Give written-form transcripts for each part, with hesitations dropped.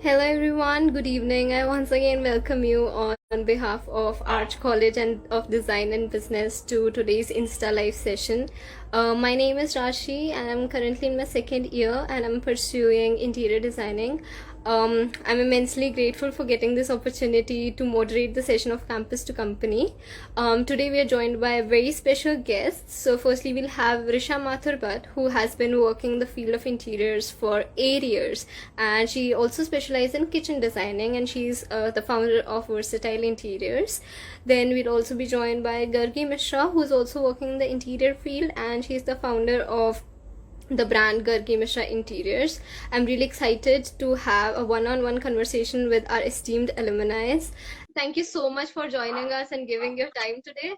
Hello everyone, good evening. I once again welcome you on behalf of Arch College and of Design and Business to today's Insta Live session. My name is Rashi and I'm currently in my second year and I'm pursuing interior designing. I'm immensely grateful for getting this opportunity to moderate the session of Campus to Company. Today we are joined by a very special guest. So firstly we'll have Risha Mathur Bhatt, who has been working in the field of interiors for 8 years, and she also specializes in kitchen designing, and she's the founder of Versatile Interiors. Then we'll also be joined by Gargi Mishra, who's also working in the interior field, and she's the founder of the brand Gargi Mishra Interiors. I'm really excited to have a one-on-one conversation with our esteemed alumni. Thank you so much for joining us and giving your time today.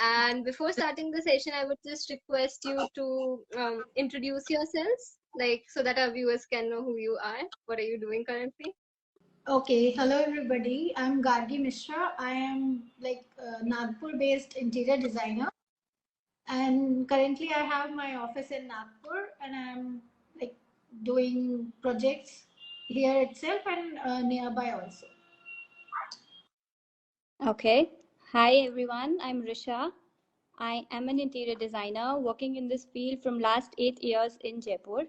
And before starting the session, I would just request you to introduce yourselves, like so that our viewers can know who you are. What are you doing currently? Okay, hello everybody. I'm Gargi Mishra. I am Nagpur based interior designer, and currently I have my office in Nagpur, and I'm like doing projects here itself and nearby also. Okay. Hi everyone, I'm Risha. I am an interior designer working in this field from last 8 years in Jaipur.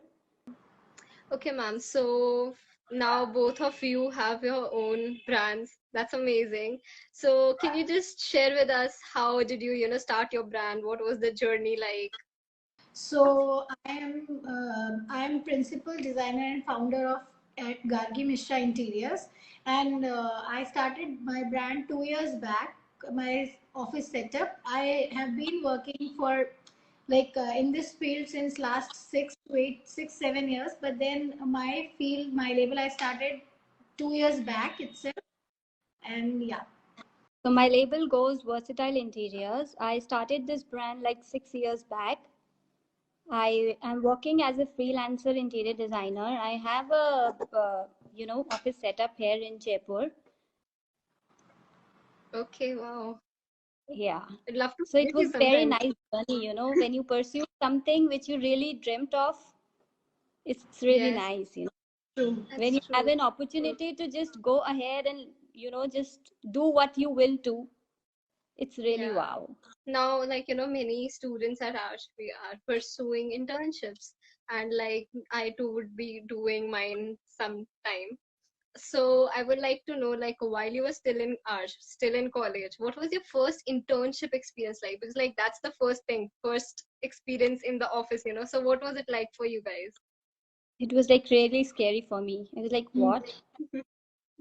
Okay, ma'am. So now both of you have your own brands. That's amazing. So can you just share with us how did you start your brand? What was the journey like? So I am principal designer and founder of at Gargi Mishra Interiors, and I started my brand 2 years back. My office setup. I have been working for in this field since last 6, 7 years. But then my field, my label, I started 2 years back itself, and yeah. So my label goes Versatile Interiors. I started this brand like 6 years back. I am working as a freelancer interior designer. I have a office setup here in Jaipur. Okay, wow. Yeah. I'd love to So it meet you was very sometime. nice journey, when you pursue something which you really dreamt of, it's really Yes, nice, True. when that's you have true. an opportunity to just go ahead and just do what you will do, it's really Yeah. wow. Now, many students at ours, we are pursuing internships, and like I too would be doing mine sometime. So I would like to know, like, while you were still in ours, still in college, what was your first internship experience like? Because like that's the first thing, first experience in the office. So what was it like for you guys? It was like really scary for me. I was like, Mm. what?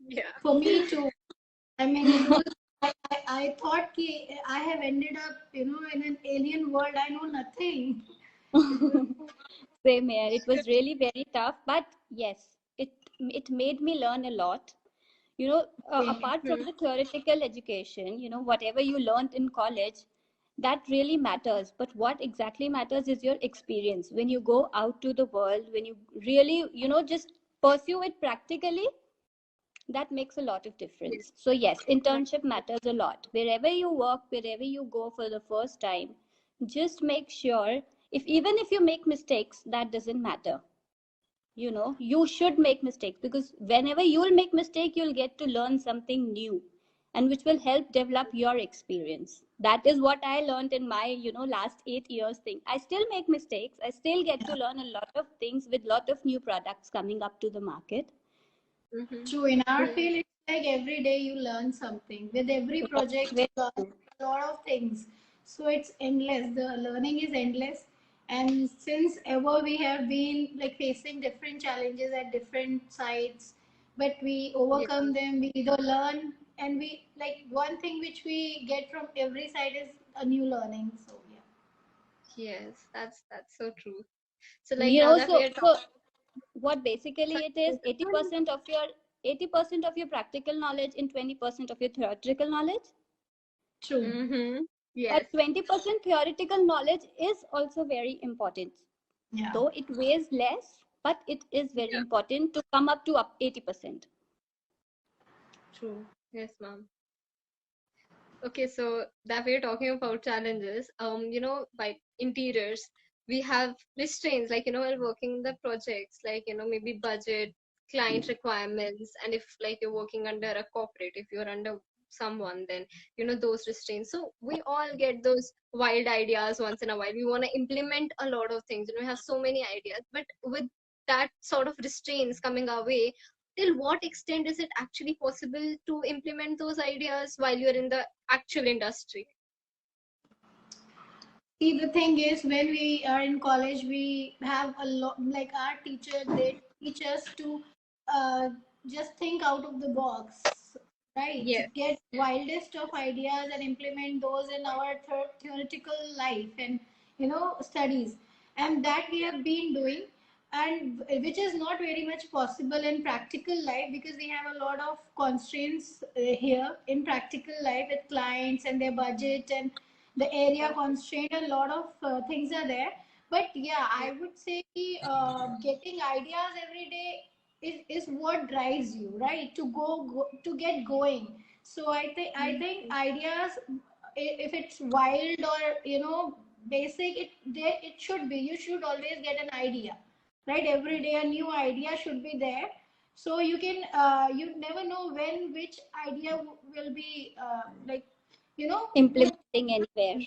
Yeah. For me too. I mean, it was. I thought ki I have ended up, in an alien world. I know nothing. It was Same here. It was really very tough, but yes, it made me learn a lot. Apart from Hmm. the theoretical education, whatever you learned in college, that really matters. But what exactly matters is your experience when you go out to the world, when you really, just pursue it practically. That makes a lot of Yes. difference. So yes, internship matters a lot. Wherever you work, wherever you go for the first time, just make sure, if even if you make mistakes, that doesn't matter. You should make mistakes, because whenever you'll make mistake, you'll get to learn something new, and which will help develop your experience. That is what I learned in my last 8 years thing. I still make mistakes, I still get to learn a lot of things with lot of new products coming up to the market. Mm-hmm. true. In our field, it's like every day you learn something. With every project, Very you learn true. a lot of things. So it's endless. The learning is endless. And since ever we have been like facing different challenges at different sites, but we Yeah. overcome them. We either learn, and we like one thing which we get from every side is a new learning. So yeah. Yes, that's so true. So like you now know that we so are so talking, what basically it is, 80% of your 80% of your practical knowledge and 20% of your theoretical knowledge. True. mm-hmm. But Yes. 20% theoretical knowledge is also very important, Yeah. though it weighs less, but it is very Yeah. important to come up to up 80%. True. Yes, ma'am. Okay, so that we're talking about challenges, by interiors, we have restraints, like, while working the projects, like, maybe budget, client requirements, and if like you're working under a corporate, if you're under someone, then those restraints. So we all get those wild ideas once in a while. We want to implement a lot of things, we have so many ideas, but with that sort of restraints coming our way, till what extent is it actually possible to implement those ideas while you're in the actual industry? See, the thing is, when we are in college, we have a lot, like our teacher, they teach us to uh, just think out of the box, right? Yeah. Get wildest of ideas and implement those in our theoretical life and, studies. And that we have been doing, and which is not very much possible in practical life because we have a lot of constraints here in practical life with clients and their budget and the area constraint. A lot of things are there, but yeah, I would say getting ideas every day is what drives you, right, to go to get going. So I think ideas, if it's wild or basic, it should be, you should always get an idea, right? Every day a new idea should be there, so you can you never know when which idea will be like will Implementing anywhere.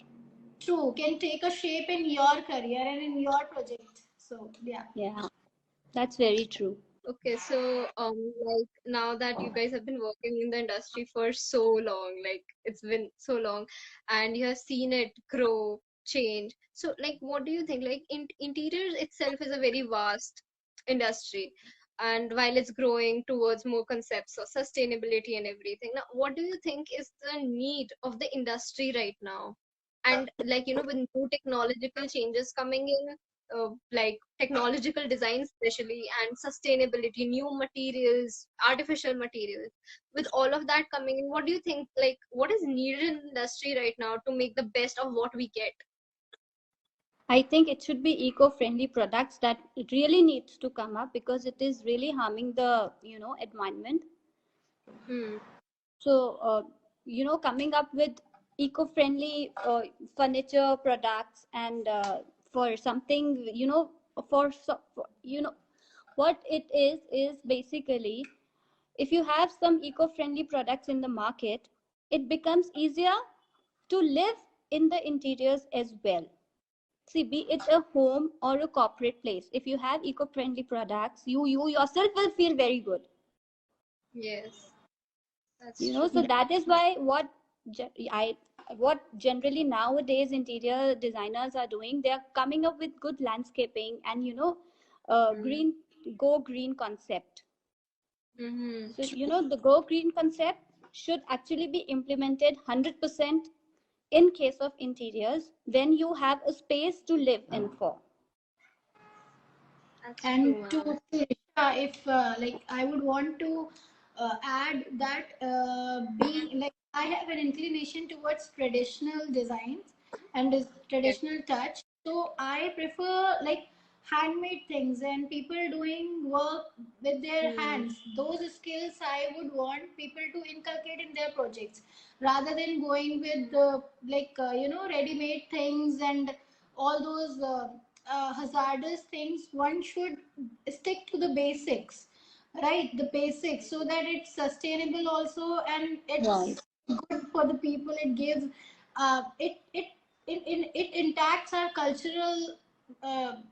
true, can take a shape in your career and in your project. So yeah. Yeah, that's very true. Okay, so like now that you guys have been working in the industry for so long, like it's been so long, and you have seen it grow, change. So like, what do you think? Like, interiors itself is a very vast industry, and while it's growing towards more concepts of sustainability and everything, now what do you think is the need of the industry right now? And like, with new technological changes coming in, like technological design especially, and sustainability, new materials, artificial materials, with all of that coming in, what do you think, like what is needed in the industry right now to make the best of what we get? I think it should be eco-friendly products that it really needs to come up because it is really harming the environment. Hmm. So coming up with eco-friendly furniture products and for something for what it is basically, if you have some eco-friendly products in the market, it becomes easier to live in the interiors as well. See, be it a home or a corporate place, if you have eco-friendly products, you yourself will feel very good. Yes, that's So true. that is why what generally nowadays interior designers are doing, they are coming up with good landscaping and Hmm. green, go green concept. Mm-hmm. So the go green concept should actually be implemented 100% in case of interiors when you have a space to live in for. That's true, And to ma'am. Risha, if like I would want to add that being like I have an inclination towards traditional designs and Yes. traditional touch. So I prefer like handmade things and people doing work with their Hmm. hands. Those skills I would want people to inculcate in their projects rather than going with the like ready-made things and all those hazardous things. One should stick to the basics, right? The basics, so that it's sustainable also, and Right. it's good for the people. It gives it impacts our cultural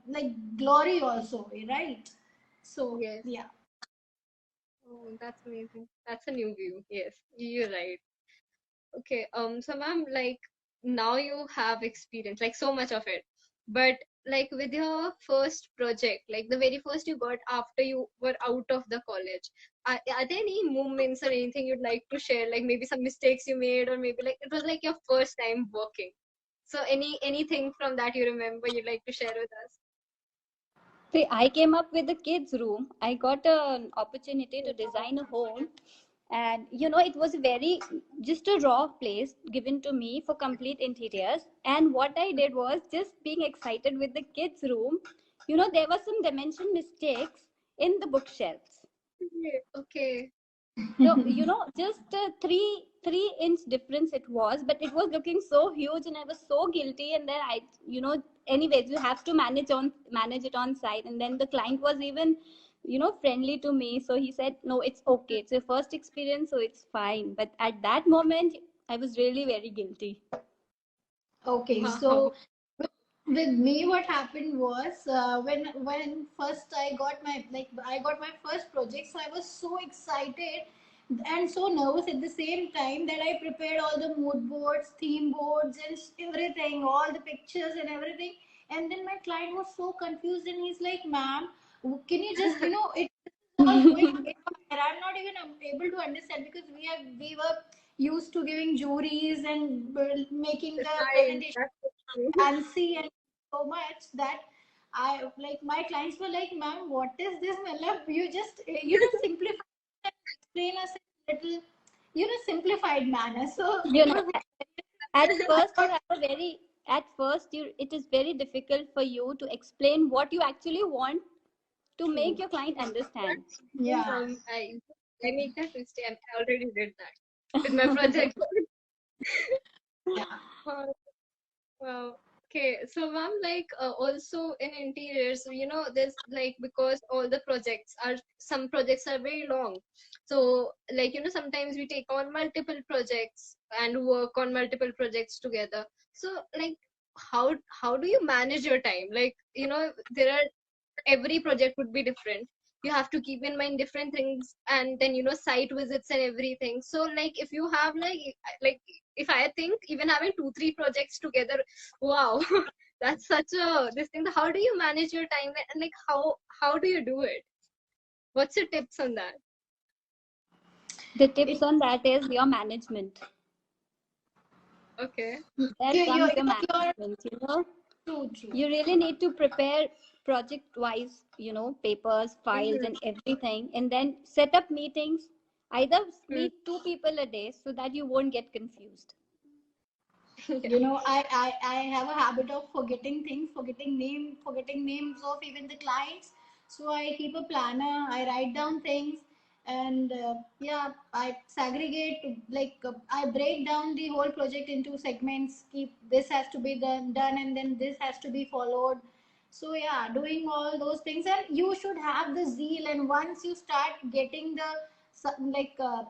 like glory also, right? So Yes. yeah. Oh, that's amazing. That's a new view. Yes, you're right. Okay, so ma'am, like now you have experience, like so much of it, but like with your first project, like the very first you got after you were out of the college, are there any moments or anything you'd like to share? Like maybe some mistakes you made, or maybe like it was like your first time working. So anything from that you remember you'd like to share with us? See, I came up with the kids' room. I got an opportunity to design a home, and it was very just a raw place given to me for complete interiors. And what I did was just being excited with the kids' room. There were some dimension mistakes in the bookshelves. Okay. Okay. So just 3-inch difference it was, but it was looking so huge, and I was so guilty. And then anyways, you have to manage it on site. And then the client was even friendly to me. So he said, no, it's okay. It's your first experience, so it's fine. But at that moment, I was really very guilty. Okay, Wow. so with me, what happened was when first I got my first project, so I was so excited and so nervous at the same time that I prepared all the mood boards, theme boards, and everything, all the pictures and everything. And then my client was so confused, and he's like, "Ma'am, can you just it all going haywire. I'm not even able to understand because we were used to giving juries and making the Right. presentation That's so true. fancy and so much that I like my clients were like, "Ma'am, what is this? Matlab, you just simplify and explain us in little simplified manner." So you it know was at I first you thought, have a very at first you it is very difficult for you to explain what you actually want to make True. your client understand. That's true, yeah. I make that mistake. I already did that with my project. Yeah. Uh, Wow. Okay, so ma'am, like also in interiors, there's like because all the projects are some projects are very long. So like sometimes we take on multiple projects and work on multiple projects together. So like how do you manage your time? Like there are every project would be different. You have to keep in mind different things, and then site visits and everything. So like if you have like if I think even having 2 3 projects together, wow, that's such a this thing. How do you manage your time, and like how do you do it? What's your tips on that? The tips It on that is your management. Okay. There you're, comes your you're management. true, true. You really need to prepare project wise, papers, files, Mm-hmm. and everything, and then set up meetings. Either meet two people a day so that you won't get confused. Yeah. I have a habit of forgetting things, forgetting names of even the clients. So I keep a planner, I write down things, and yeah, I segregate, I break down the whole project into segments. Keep this has to be done, and then this has to be followed. So yeah, doing all those things, and you should have the zeal. And once you start getting the like uh,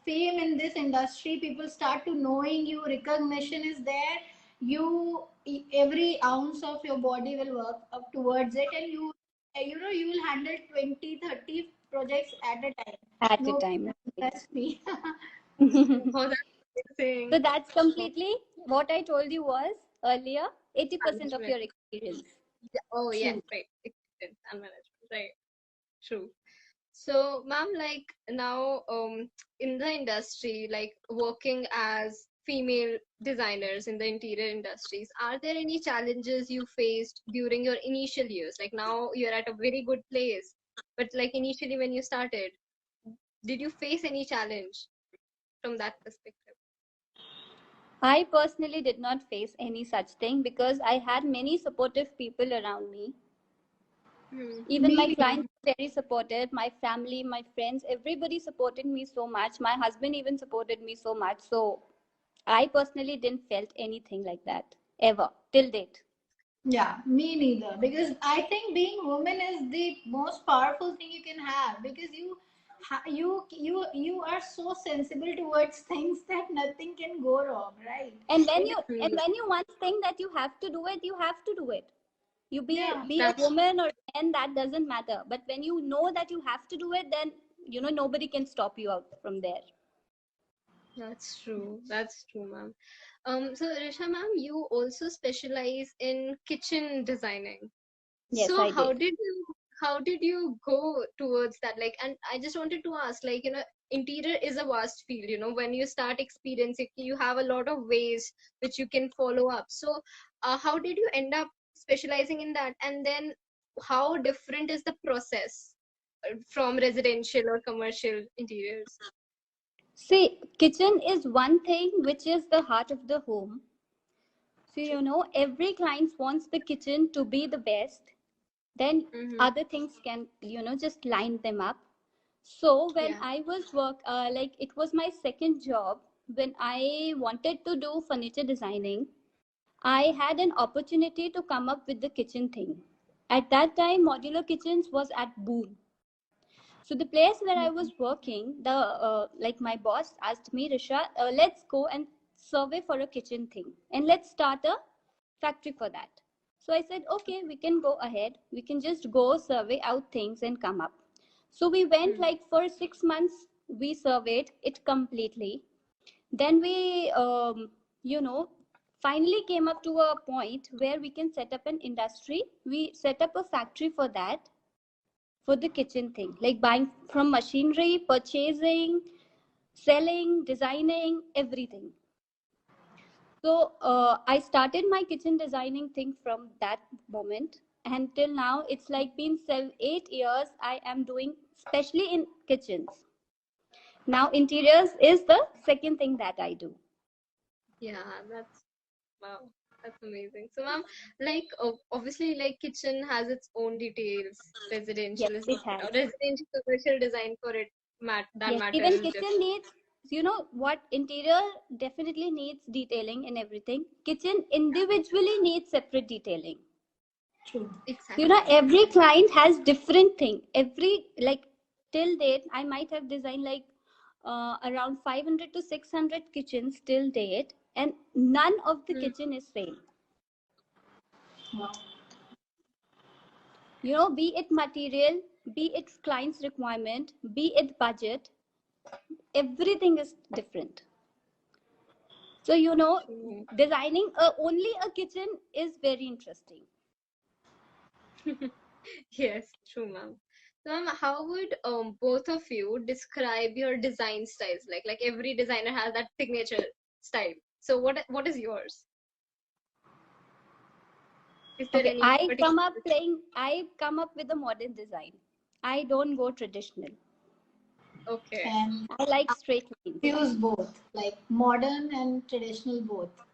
fame in this industry, people start to knowing you, recognition is there, you every ounce of your body will work up towards it, and you will handle 20 30 projects at a time. At a No, time. that's me. Oh, that's So amazing. that's completely what I told you was earlier, 80% of Management. your experience. Yeah. Oh yes, True. right. Experience and management. Right. True. So, ma'am, like now, in the industry, like working as female designers in the interior industries, are there any challenges you faced during your initial years? Like now you're at a very good place, but like initially when you started, did you face any challenge from that perspective? I personally did not face any such thing because I had many supportive people around me. Hmm. Even my Me, clients were very supportive, my family, my friends, everybody supported me so much. My husband even supported me so much. So I personally didn't felt anything like that ever till date. yeah, me neither. Because I think being woman is the most powerful thing you can have. Because you are so sensible towards things that nothing can go wrong, right? And when It is, you and Hmm. when you once think that you have to do it, you have to do it. You yeah. be a That's woman or man, that doesn't matter. But when you know that you have to do it, then nobody can stop you out from there. that's true. That's true, ma'am. So Risha, ma'am, you also specialize in kitchen designing. Yes, So I did. how did you go towards that? Like, and I just wanted to ask, like, interior is a vast field, when you start experiencing, you have a lot of ways which you can follow up. So, how did you end up specializing in that? And then how different is the process from residential or commercial interiors? See, kitchen is one thing which is the heart of the home. So, every client wants the kitchen to be the best. Then Mm-hmm. other things can, just line them up. So when Yeah. I was like it was my second job when I wanted to do furniture designing, I had an opportunity to come up with the kitchen thing. At that time, modular kitchens was at boom. So the place where I was working, like my boss asked me, Risha, let's go and survey for a kitchen thing, and let's start a factory for that. So I said, okay, we can go ahead. We can just go survey out things and come up. So we went like for 6 months. We surveyed it completely. Then we, finally came up to a point where we can set up an industry. We set up a factory for that, for the kitchen thing, like buying from machinery, purchasing, selling, designing, everything. So I started my kitchen designing thing from that moment. And till now, it's like been 7, 8 years I am doing, especially in kitchens. Now, interiors is the second thing that I do. Yeah, that's wow. That's amazing. So, ma'am, like obviously, like kitchen has its own details. Yes, Residential is it different, has. or residential commercial design for it that Yes, matter even is kitchen different. needs, you know what, interior definitely needs detailing and everything. Kitchen individually needs separate detailing. True. Exactly. Every client has different thing. Every, like, till date, I might have designed like around 500 to 600 kitchens till date, and none of the Hmm. kitchen is same. Wow. Be it material, be it client's requirement, be it budget, everything is different. So, True. designing only a kitchen is very interesting. Yes, true, ma'am. So, ma'am, how would both of you describe your design styles? Like every designer has that signature style. So, what is yours? Is there Okay, any particular? I come up with a modern design. I don't go traditional. Okay, And I like I straight lines. use both, like modern and traditional both, so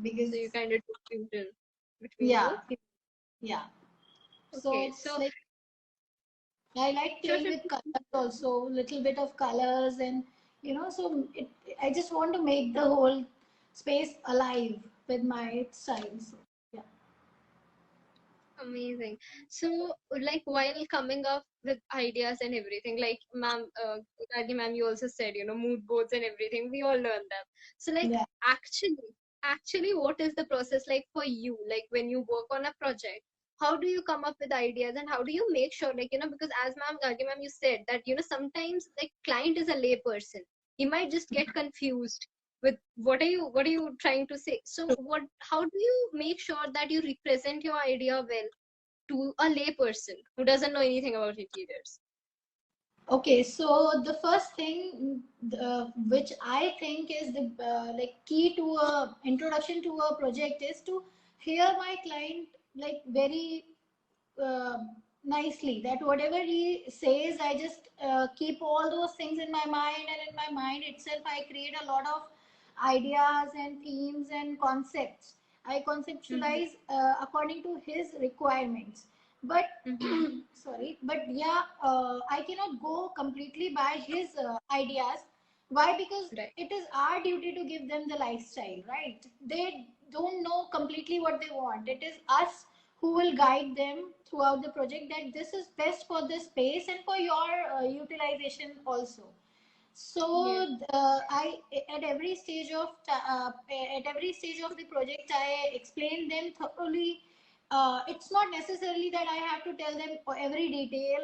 because you kind of do fusion between yeah, both. yeah. So Okay, it's so like I like sure, playing sure. with colors also, little bit of colors, and so I just want to make the whole space alive with my style. So yeah. Amazing. So, like, while coming up with ideas and everything, like, ma'am, Gadi ma'am, you also said, mood boards and everything, we all learn them. So, like, Yeah. actually, what is the process like for you? Like, when you work on a project, how do you come up with ideas and how do you make sure, like, because as ma'am, Gadi ma'am, you said that, sometimes, like, client is a lay person. He might just get confused with what are you trying to say. So how do you make sure that you represent your idea well to a lay person who doesn't know anything about interiors? Okay, so the first thing which I think is the like key to a introduction to a project is to hear my client like very uh, nicely, that whatever he says, I just keep all those things in my mind, and in my mind itself I create a lot of ideas and themes and concepts. I Mm-hmm. conceptualize according to his requirements. But Mm-hmm. sorry, but yeah, I cannot go completely by his ideas. Why? Because Right. it is our duty to give them the lifestyle, right? They don't know completely what they want. It is us who will guide them throughout the project, that this is best for the space and for your utilization also. So Yes. I at every stage of at every stage of the project I explain them thoroughly. It's not necessarily that I have to tell them every detail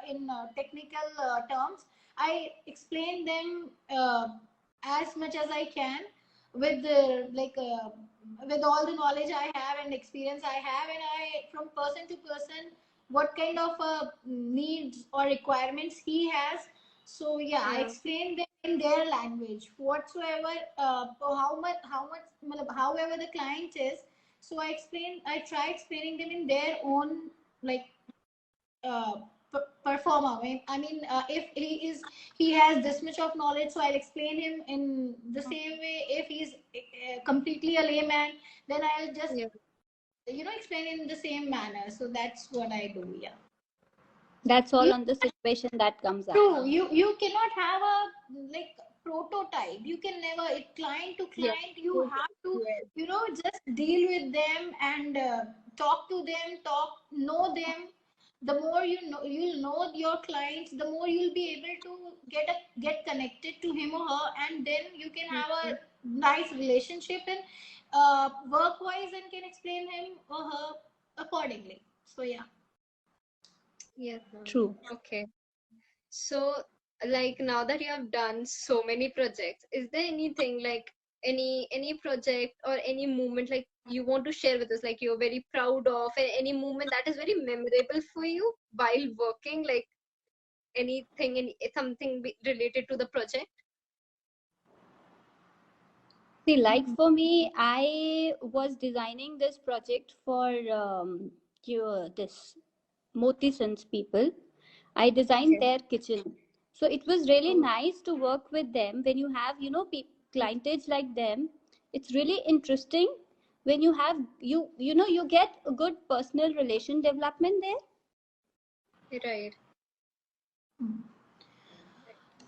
in technical terms. I explain them as much as I can with the with all the knowledge I have and experience I have, and I, from person to person, what kind of needs or requirements he has. So yeah, I Yeah. explain them in their language whatsoever, however the client is. So I try explaining them in their own, like, uh, performer. If he has this much of knowledge, so I'll explain him in the same way. If he's completely a layman, then I'll just Yeah. explain in the same manner. So that's what I do. Yeah. That's all You on the situation that comes up. True. You cannot have a like prototype. You can never, it client to Yeah. client, you have to, Yes. just deal with them and talk to them, know them. The more you'll know your clients, the more you'll be able to get connected to him or her, and then you can have a Mhm. nice relationship and work wise, and can explain him or her accordingly. So yeah. Yes, ma'am. True. Okay. So, like now that you have done so many projects, is there anything like any project or any moment like you want to share with us, like you're very proud of, any moment that is very memorable for you while working, like anything, something related to the project? See, like for me, I was designing this project for this Motisans people. I designed Okay. their kitchen. So it was really Oh, nice to work with them when you have, clientage like them. It's really interesting when you have, you get a good personal relation development there. right.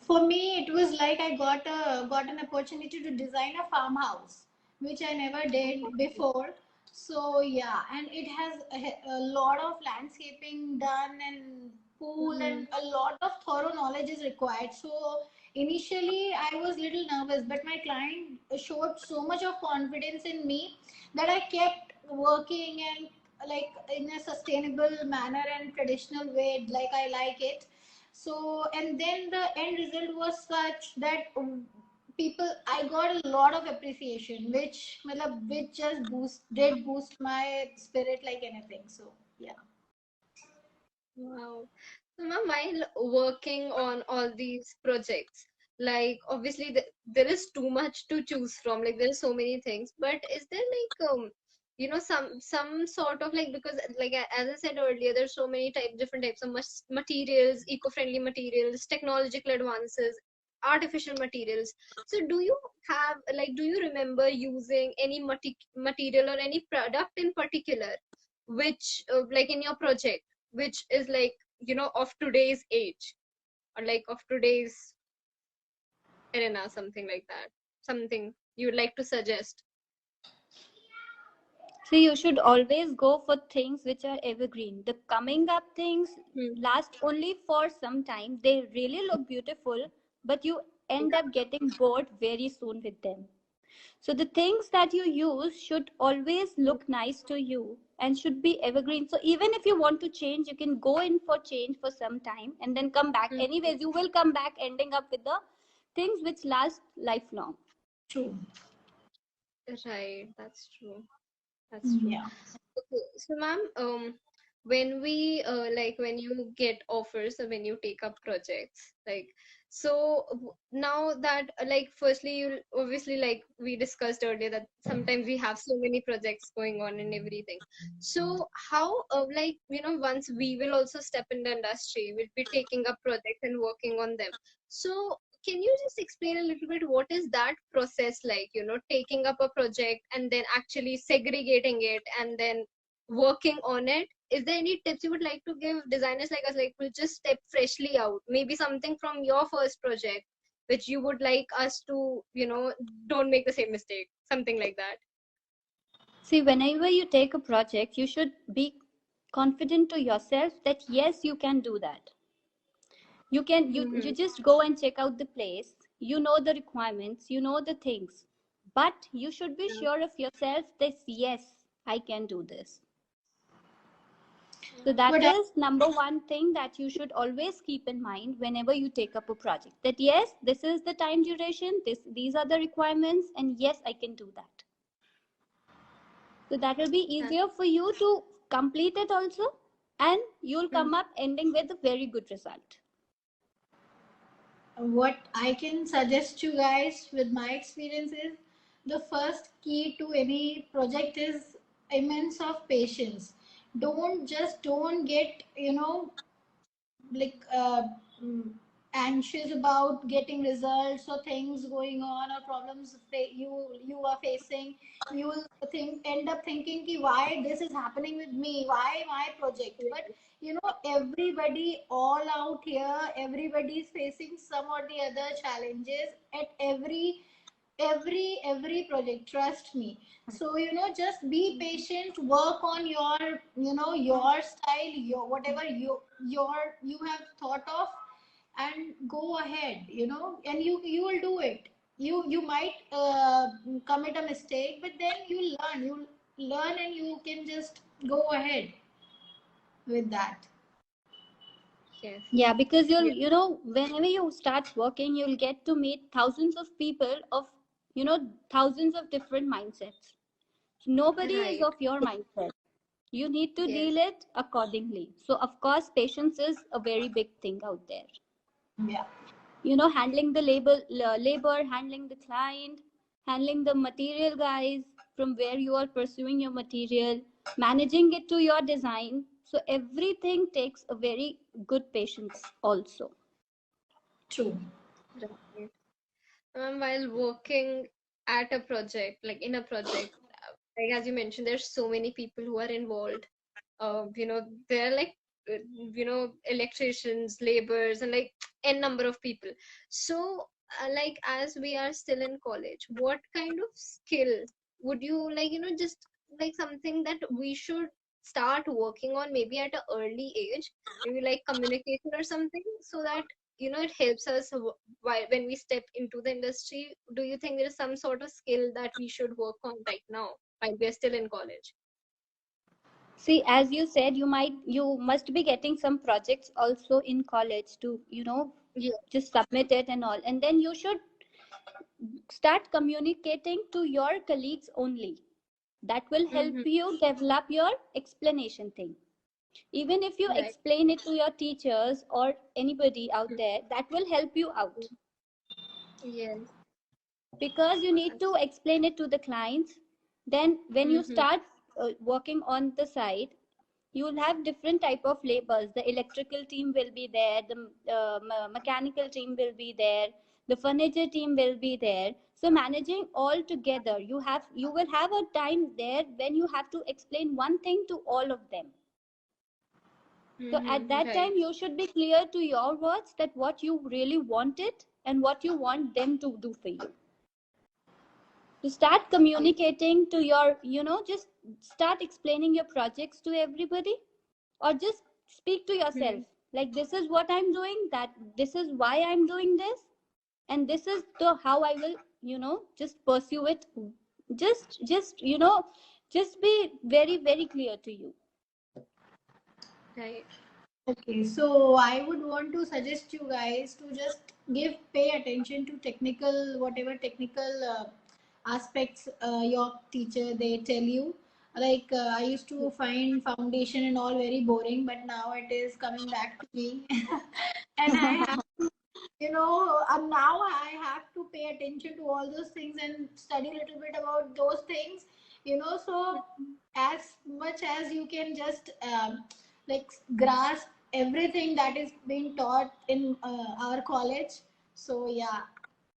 For me, it was like I got an opportunity to design a farmhouse, which I never did before. So yeah, and it has a lot of landscaping done, and pool, Mm-hmm. and a lot of thorough knowledge is required. So initially I was little nervous, but my client showed so much of confidence in me that I kept working, and like in a sustainable manner and traditional way, like I like it. So, and then the end result was such that people, I got a lot of appreciation, which which just boost my spirit like anything. So yeah. Wow. So now while working on all these projects, like obviously there is too much to choose from. Like there's so many things, but is there like some sort of like, because like as I said earlier, there's so many different types of materials, eco-friendly materials, technological advances, artificial materials. So do you remember using any material or any product in particular, which like in your project, which is like of today's age, or like of today's arena, something like that, something you would like to suggest? So you should always go for things which are evergreen. The coming up things Hmm. last only for some time. They really look beautiful, but you end up getting bored very soon with them. So the things that you use should always look nice to you and should be evergreen. So even if you want to change, you can go in for change for some time and then come back. Hmm. Anyways, you will come back ending up with the things which last lifelong. True. Right, that's true. That's true. Yeah. Okay, so ma'am, when we like when you get offers or when you take up projects, like now that like firstly you obviously, like we discussed earlier, that sometimes we have so many projects going on and everything. So how like once we will also step in the industry, we'll be taking up projects and working on them. So can you just explain a little bit what is that process like, taking up a project and then actually segregating it and then working on it? Is there any tips you would like to give designers like us, like who just step freshly out, maybe something from your first project which you would like us to don't make the same mistake, something like that? See, whenever you take a project, you should be confident to yourself that yes, you can do that. You Mm-hmm. just go and check out the place. You know the requirements, you know the things. But you should be Yeah. sure of yourself that yes, I can do this. So Yeah. that But is number one thing that you should always keep in mind whenever you take up a project. That yes, this is the time duration, these are the requirements, and yes, I can do that. So that will be That- easier for you to complete it also, and you'll mm, come up ending with a very good result. what I can suggest you guys with my experience is, the first key to any project is immense of patience. Don't get like mm, anxious about getting results or things going on or problems you are facing, you will end up thinking ki why this is happening with me, why my project. But everybody all out here, everybody is facing some or the other challenges at every project, trust me. So just be patient, work on your style, your whatever you have thought of, and go ahead, and you will do it. You might commit a mistake, but then you learn and you can just go ahead with that. Yes. Yeah, because Yeah. whenever you start working, you'll get to meet thousands of people of, thousands of different mindsets. Nobody is Right. of your mindset. You need to Yes. deal it accordingly. So, of course, patience is a very big thing out there. Yeah. Handling the labor, handling the client, handling the material guys from where you are pursuing your material, managing it to your design. So everything takes a very good patience also. True. Right. While working at a project, like in a project, like as you mentioned, there's so many people who are involved. They're like, electricians, laborers, and like n number of people. So, like as we are still in college, what kind of skill would you like, just like something that we should start working on maybe at an early age, maybe like communication or something, so that it helps us when we step into the industry. Do you think there is some sort of skill that we should work on right now while we're still in college? See, as you said, you must be getting some projects also in college to, Yeah. just submit it and all. And then you should start communicating to your colleagues only. That will help Mm-hmm. you develop your explanation thing. Even if you Right. explain it to your teachers or anybody out there, that will help you out, Yes. because you need to explain it to the clients. Then when you Mm-hmm. start working on the site, you will have different type of labors. The electrical team will be there, the mechanical team will be there, the furniture team will be there. So managing all together, you will have a time there when you have to explain one thing to all of them. So at Mm-hmm. that Right. time, you should be clear to your words that what you really want it and what you want them to do for you. To start communicating to your, just start explaining your projects to everybody, or just speak to yourself. Mm-hmm. Like, this is what I'm doing, that this is why I'm doing this, and this is the how I will, just pursue it. Just be very, very clear to you. Right. Okay, so I would want to suggest you guys to just pay attention to whatever technical aspects your teacher they tell you. Like I used to find foundation and all very boring, but now it is coming back to me, and I have, now I have to pay attention to all those things and study a little bit about those things. So as much as you can just like grasp everything that is being taught in our college. So yeah,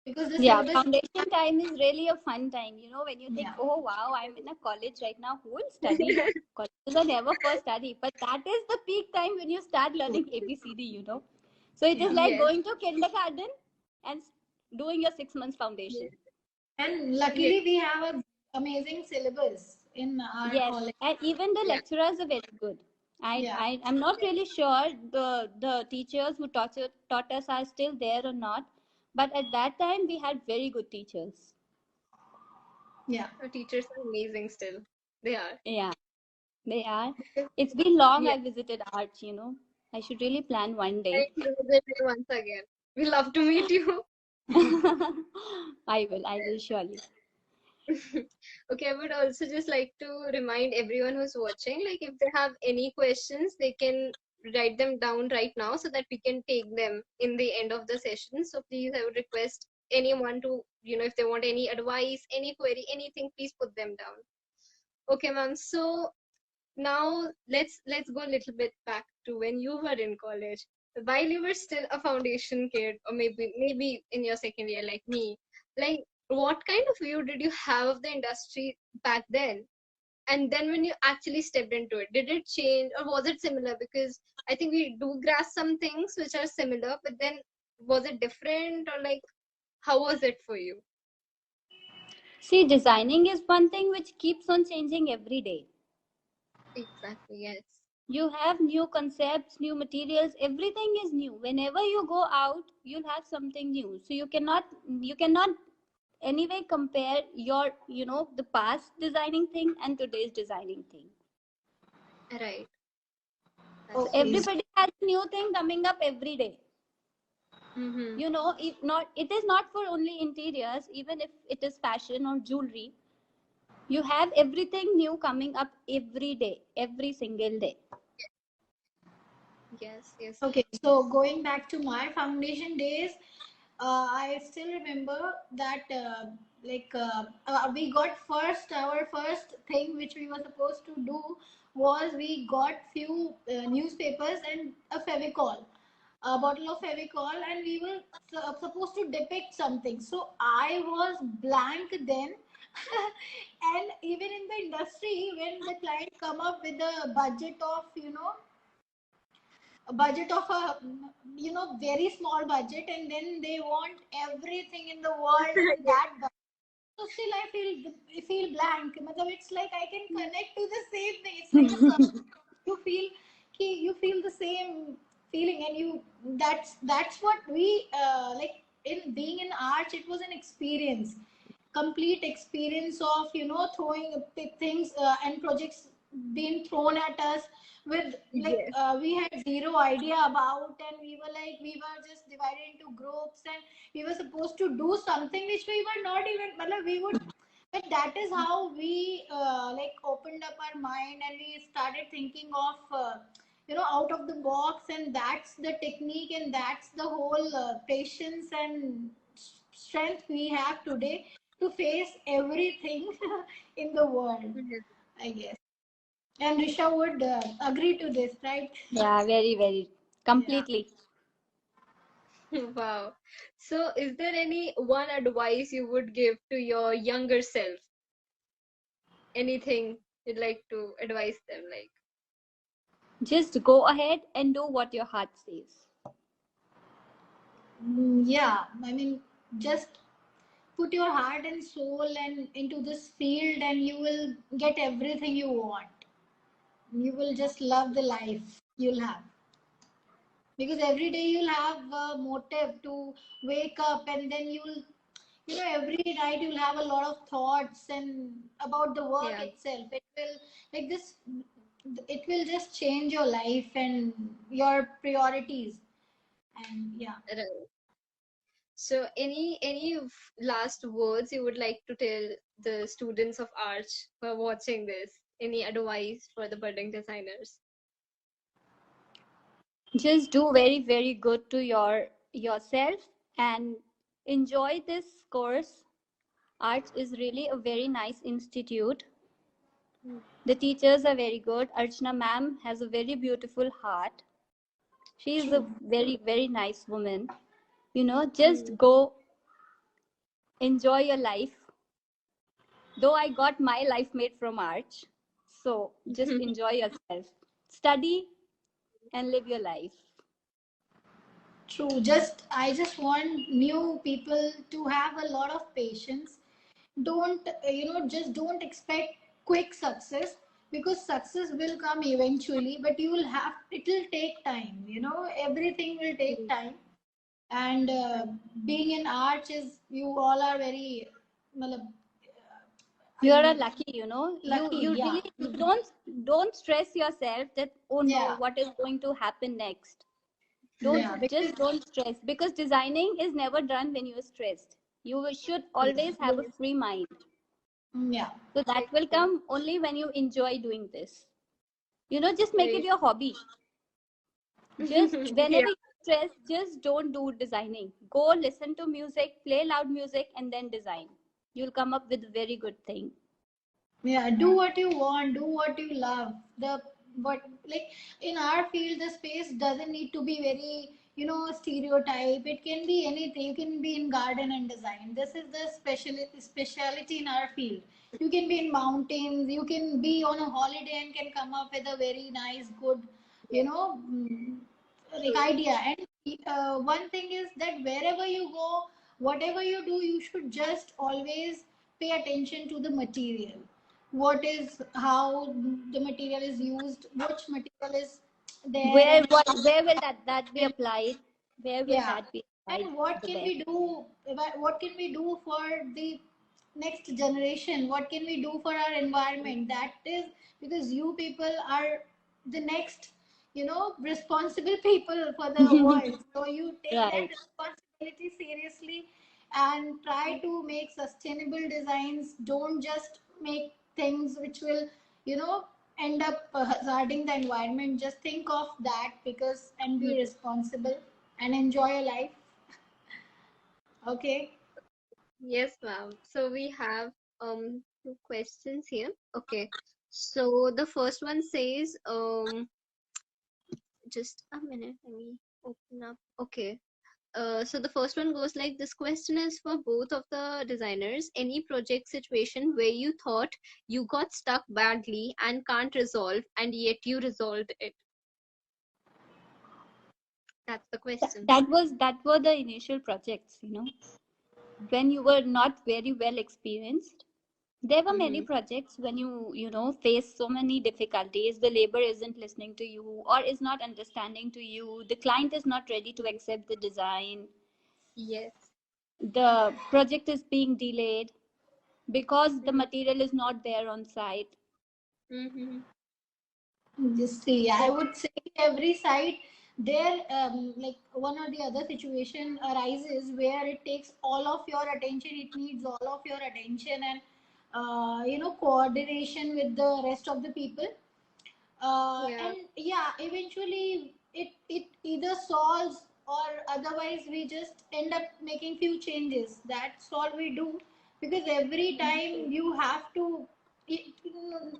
because the Yeah, syllabus. foundation time is really a fun time. When you think, Yeah. oh wow, I'm in a college right now, who will study? Colleges are never for study, but that is the peak time when you start learning ABCD. So it is Yeah. like Yes. going to kindergarten and doing your 6 months foundation. Yes. And Yes. luckily we have a amazing syllabus in our Yes, college. and even the Yeah. lecturers are very good. Yeah. I'm not really sure the teachers who taught us are still there or not, but at that time we had very good teachers. Yeah. Our teachers are amazing still. They are. Yeah. They are. Because, It's been long yeah. I visited Arch. I should really plan one I day. need to visit you once again. We love to meet you. I will surely. Okay, I would also just like to remind everyone who's watching, like if they have any questions, they can write them down right now so that we can take them in the end of the session. So please, I would request anyone to, if they want any advice, any query, anything, please put them down. Okay, ma'am. So now let's go a little bit back to when you were in college. while you were still a foundation kid, or maybe in your second year like me, like what kind of view did you have of the industry back then? And then when you actually stepped into it, did it change or was it similar? Because I think we do grasp some things which are similar, but then was it different, or like how was it for you? See, designing is one thing which keeps on changing every day. Exactly, yes. You have new concepts, new materials, everything is new. Whenever you go out, you'll have something new. So you cannot anyway compare your, the past designing thing and today's designing thing. Right. So That's true. Okay. everybody has a new thing coming up every day. Mm-hmm. If not, it is not for only interiors, even if it is fashion or jewelry. You have everything new coming up every day, every single day. Yes, yes. Okay, so going back to my foundation days, I still remember that we got our first thing which we were supposed to do was we got few newspapers and a Fevicol, a bottle of Fevicol, and we were supposed to depict something. So I was blank then. And even in the industry, when the client come up with a budget of, a budget of a, very small budget, and then they want everything in the world in that budget. So still I feel blank. Matlab, it's like I can connect to the same thing. It's like a you feel you feel the same feeling, and that's what we like. In being in arts, it was an experience, complete experience of, throwing things and projects being thrown at us with, like, Yes. we had zero idea about, and we were just divided into groups, and we were supposed to do something which we were not even, matlab, we would, but that is how we like opened up our mind, and we started thinking of, out of the box, and that's the technique, and that's the whole patience and strength we have today to face everything in the world, Mhm. I guess. And Risha would agree to this, right? Yeah, very, very. Yeah. Completely. Wow. So, is there any one advice you would give to your younger self? Anything you'd like to advise them? Like, Just go ahead and do what your heart says. Yeah, I mean, just put your heart and soul and into this field, and you will get everything you want. You will just love the life you'll have, because every day you'll have a motive to wake up, and then every night you'll have a lot of thoughts and about the work yeah. itself. It will, like this, it will just change your life and your priorities. And yeah. Right. So, any last words you would like to tell the students of Arch who are watching this? Any advice for the budding designers? Just do very, very good to yourself and enjoy this course. Arts is really a very nice institute. Mm. The teachers are very good. Archana ma'am has a very beautiful heart. She is a True. very, very nice woman. Just Mm. go enjoy your life. Though I got my life made from Arch. So just enjoy yourself. Study and live your life. True. I just want new people to have a lot of patience. Don't, just don't expect quick success, because success will come eventually, but it will take time. Everything will take time. And being in arts is, you all are very, matlab, You are a I lucky, you lucky. you Yeah. really don't stress yourself that, oh no, Yeah. what is going to happen next. Yeah. don't Because just don't stress, because designing is never done when you're stressed. You should always have a Yes. free mind. yeah. So that will Exactly. come only when you enjoy doing this. Just make it Very your hobby. Just true. Yeah. whenever you're stressed, just don't do designing. Go listen to music, play loud music, and then design. You'll come up with a very good thing. Yeah, do what you want, do what you love. The what, like, in our field, the space doesn't need to be very stereotype. It can be anything. You can be in garden and design. This is the speciality in our field. You can be in mountains. You can be on a holiday and can come up with a very nice, good, you know, like idea. And one thing is that wherever you go, whatever you do, you should just always pay attention to the material. What is how the material is used, which material is there, Where and where will that be applied? Where will yeah. that be applied And what the can best? we do? What can we do for the next generation? What can we do for our environment? That is because you people are the next, responsible people for the world. So you take that Right. responsibility seriously and try to make sustainable designs. Don't just make things which will, you know, end up hazarding the environment. Just think of that because and be responsible and enjoy your life. Okay. Yes, ma'am. So we have two questions here. Okay. So the first one says, just a minute, let me open up. Okay. So the first one goes like this question is for both of the designers. Any project situation where you thought you got stuck badly and can't resolve, and yet you resolved it? That's the question. That were the initial projects, when you were not very well experienced. There were many Mm-hmm. projects when you face so many difficulties. The labor isn't listening to you or is not understanding to you. The client is not ready to accept the design. Yes. The project is being delayed because the Mm-hmm. material is not there on site. Mm-hmm. Just see, I So would say every site there, like one or the other situation arises where it takes all of your attention. It needs all of your attention and coordination with the rest of the people. Yeah. And yeah, eventually it either solves or otherwise we just end up making few changes. That's all we do because every time you have to it,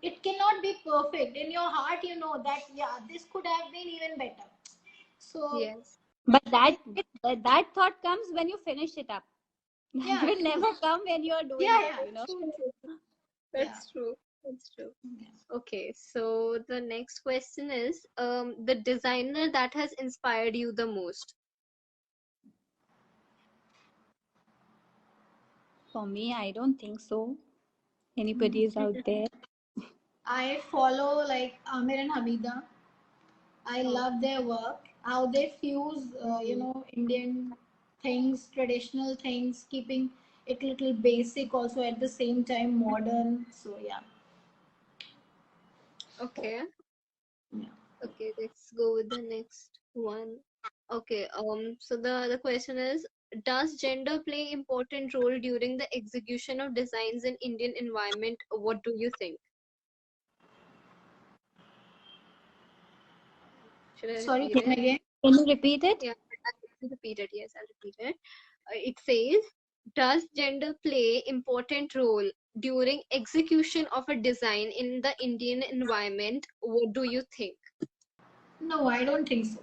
it cannot be perfect. In your heart you know that yeah, this could have been even better. So Yes. but that it, that thought comes when you finish it up. That yeah, will true. never come when you're doing Yeah, it, yeah, true, true. Yeah. That's true. That's true. Yeah. Okay, so the next question is the designer that has inspired you the most. For me, I don't think so. Anybody is out there. I follow like Amir and Hamida. I Oh. love their work, how they fuse, Mhm. Indian things, traditional things, keeping it little basic, also at the same time modern. So yeah, Okay. yeah. Okay, let's go with the next one. Okay, so the question is, does gender play important role during the execution of designs in Indian environment? What do you think? Should I Sorry, repeat come it? again. Can you repeat it? Yeah, I'll repeat it. Yes, I'll repeat it. It says, does gender play important role during execution of a design in the Indian environment? What do you think? No, I don't think so.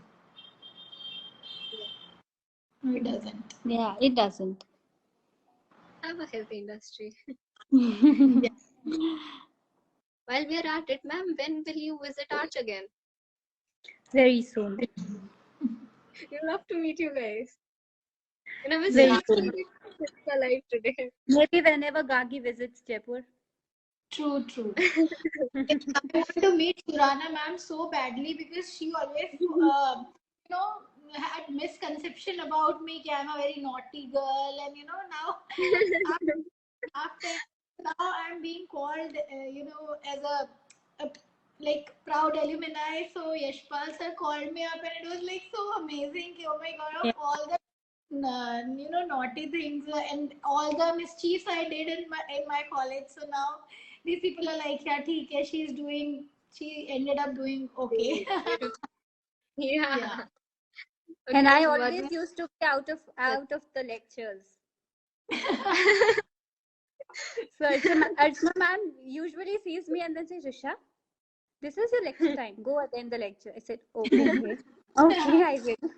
Yeah. No, it doesn't. Yeah, it doesn't. Have a healthy industry. Yeah. While we're at it, ma'am, when will you visit Arch again? Very soon. We'd love to meet you guys. And I visit Very Arch soon. alive today. Maybe whenever Gagi visits Jaipur. True, true. Yes, I want to meet Surana ma'am so badly because she always, had misconception about me. That I'm a very naughty girl, and now after now I'm being called as a like proud alumni. So Yashpal sir called me up and it was like so amazing. Oh my god, Yeah. of all the naughty things and all the mischiefs I did in my college. So now these people are like, yeah, theek hai, she ended up doing okay. Yeah. Yeah. And Okay, I one always more. used to be out of the lectures. So Archana ma'am usually sees me and then says, Risha, this is your lecture time. Go attend the lecture. I said, okay. Okay, I will.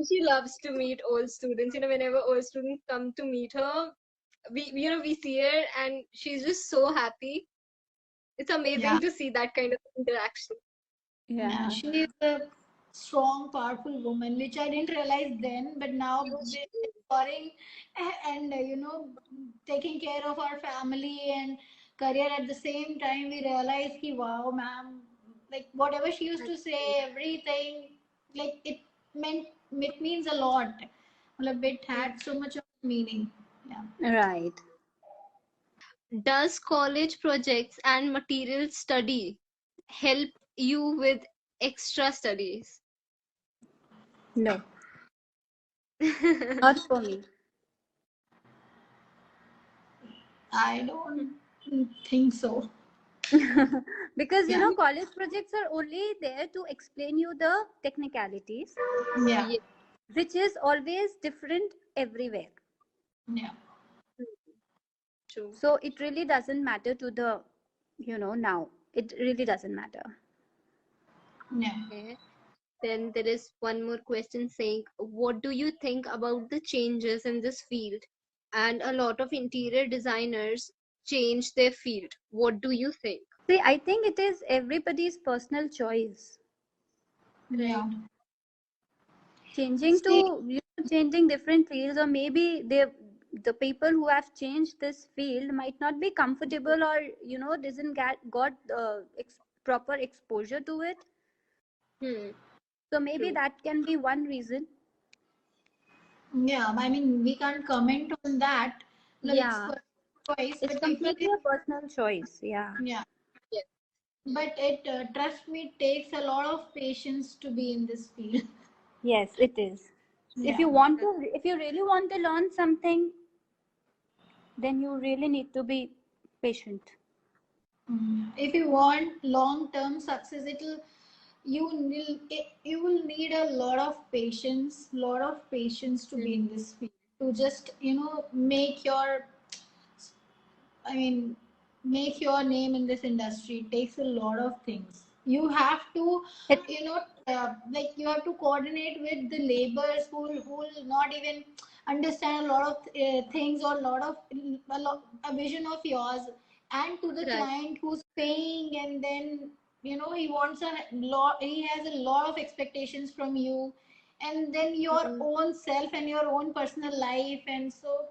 She loves to meet old students. Whenever old students come to meet her, we see her and she's just so happy. It's Yeah. amazing to see that kind of interaction. Yeah, Yeah. she is a strong, powerful woman, which I didn't realize then, but now Yes, with exploring and taking care of our family and career at the same time, we realize ki wow, ma'am, like whatever she used to say, everything, like it means a lot. Well, it had so much of meaning. Yeah. Right. does college projects and material study help you with extra studies? No, not for me. I don't think so. Because Yeah. college projects are only there to explain you the technicalities, Yeah. Yeah, which is always different everywhere. Yeah. true. So it really doesn't matter to the, now. It really doesn't matter. Yeah. Okay. Then there is one more question saying, what do you think about the changes in this field? And a lot of interior designers change their field. What do you think? See, I think it is everybody's personal choice. Right. Yeah. Changing to, See, changing different fields, or maybe the people who have changed this field might not be comfortable, or doesn't got proper exposure to it. Hmm. So maybe True. that can be one reason. yeah, I mean, we can't comment on that. Well, it's Yeah, personal choice, it's but I think completely a personal choice. Yeah. yeah, Yes. but it trust me, takes a lot of patience to be in this field. Yes, it is. If Yeah. you want to, if you really want to learn something, then you really need to be patient. If you want long-term success, you will need a lot of patience to be Hmm. in this field. To just make your I mean, make your name in this industry. It takes a lot of things. You have to, It, like you have to coordinate with the laborers who will not even understand a lot of things or a vision of yours, and to the Right. client who's paying, and then he wants a lot. He has a lot of expectations from you, and then your Hmm. own self and your own personal life, and so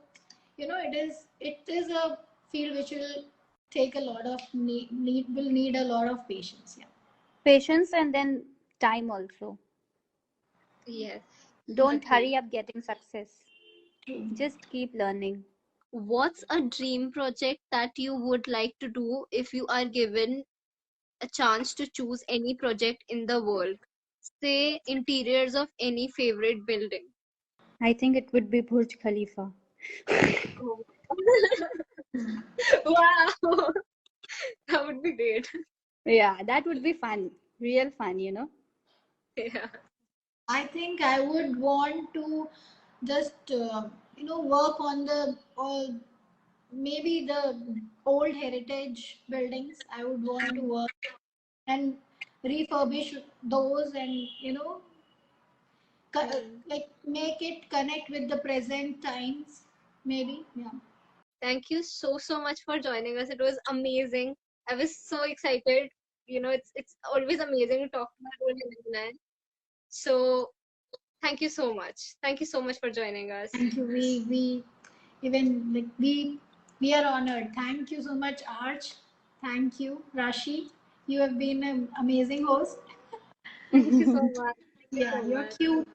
it is a field which will take a lot of will need a lot of patience. Yeah. patience, and then time also. Yes. Don't Agree. hurry up getting success. True. Just keep learning. What's a dream project that you would like to do if you are given a chance to choose any project in the world? Say interiors of any favorite building. I think it would be Burj Khalifa. Oh. Wow, that would be great. Yeah, that would be fun. Real fun. Yeah. I think I would want to just work on the maybe the old heritage buildings. I would want to work and refurbish those, and Hmm. like make it connect with the present times. Maybe. Yeah. Thank you so much for joining us. It was amazing. I was so excited. It's always amazing to talk to everyone in England. So thank you so much. Thank you so much for joining us. Thank you. We even like we are honored. Thank you so much, Arch. Thank you, Rashi. You have been an amazing host. Thank you so much. Thank you Yeah, so you're much. cute.